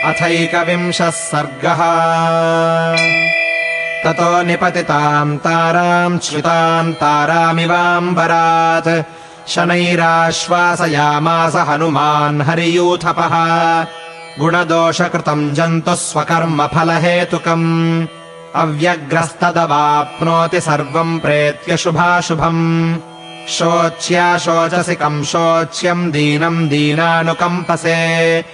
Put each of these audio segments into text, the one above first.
अथैकविंशः सर्गः। ततो निपतिताम् ताराम् श्रुताम् तारामिवाम्बरात् शनैराश्वासयामास हनुमान् हरियूथपः। गुणदोषकृतम् जन्तुः स्वकर्मफलहेतुकम् अव्यग्रस्तदवाप्नोति सर्वम् प्रेत्य शुभाशुभम्। शोच्याशोचसिकम् शोच्यम् दीनम् दीनानुकम्पसे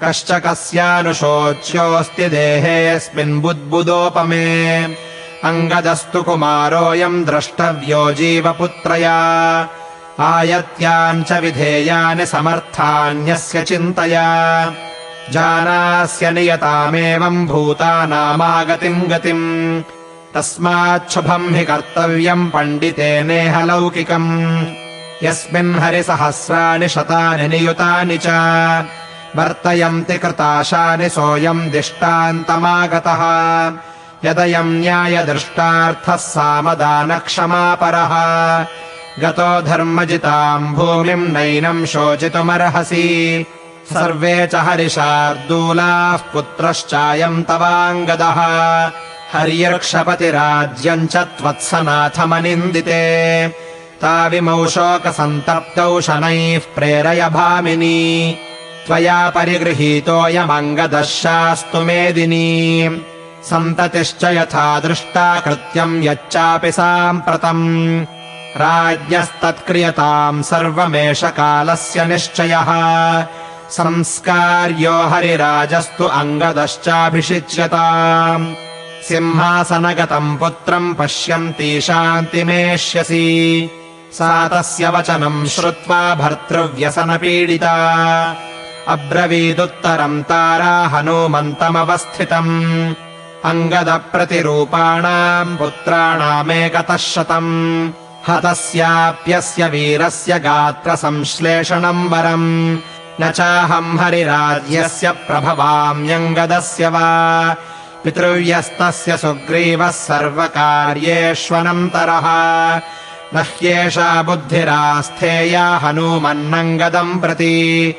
कश्च कस्यानुशोच्योऽस्ति देहेऽस्मिन् बुद्बुदोपमे। अङ्गदस्तु कुमारोऽयम् द्रष्टव्यो जीवपुत्रया आयत्याम् च विधेयानि समर्थान्यस्य चिन्तया। जानास्य नियतामेवम् भूतानामागतिम् गतिम् तस्माच्छुभम् हि कर्तव्यम् पण्डितेनेह लौकिकम्। यस्मिन् हरिसहस्राणि शतानि नियुतानि च वर्तयन्ति कृताशानि सोऽयम् दिष्टान्तमागतः। यदयम् न्यायदृष्टार्थः सामदानक्षमापरः गतो धर्मजिताम् भूमिम् नैनम् शोचितुमर्हसि। सर्वे च हरिशार्दूलाः पुत्रश्चायम् तवाङ्गदः हर्यर्क्षपतिराज्यम् च त्वत्सनाथमनिन्दिते। ताविमौ शोकसन्तप्तौ शनैः प्रेरय भामिनी त्वया परिगृहीतोऽयमङ्गदः शास्तु मेदिनी। सन्ततिश्च यथा दृष्टा कृत्यम् यच्चापि साम्प्रतम् राज्ञस्तत्क्रियताम् सर्वमेष कालस्य निश्चयः। संस्कार्यो हरिराजस्तु अङ्गदश्चाभिषिच्यताम् सिंहासनगतम् पुत्रम् पश्यन्ती शान्तिमेष्यसि। सा तस्य वचनम् श्रुत्वा भर्तृव्यसनपीडिता अब्रवीदुत्तरम् तारा हनूमन्तमवस्थितम्। अङ्गदप्रतिरूपाणाम् पुत्राणामेकतः शतम् हतस्याप्यस्य वीरस्य गात्रसंश्लेषणम् वरम्। न चाहम् हरिराज्यस्य प्रभवाम्यङ्गदस्य वा पितृव्यस्तस्य सुग्रीवः सर्वकार्येष्वनन्तरः। न ह्येषा बुद्धिरास्थेया हनूमन्नङ्गदम् प्रति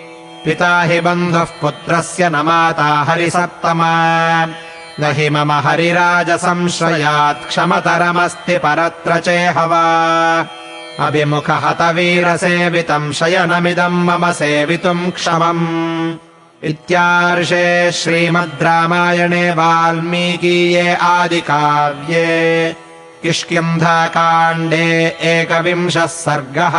पिता हि बन्धुः पुत्रस्य न माता हरिसत्तमा। न हि मम हरिराजसंश्रयात् क्षमतरमस्ति परत्र चेहवा। अभिमुखहतवीरसेवितम् शयनमिदम् मम सेवितुम् क्षमम्। इत्यार्षे श्रीमद् रामायणे वाल्मीकीये आदिकाव्ये किष्किन्धाकाण्डे 21 सर्गः।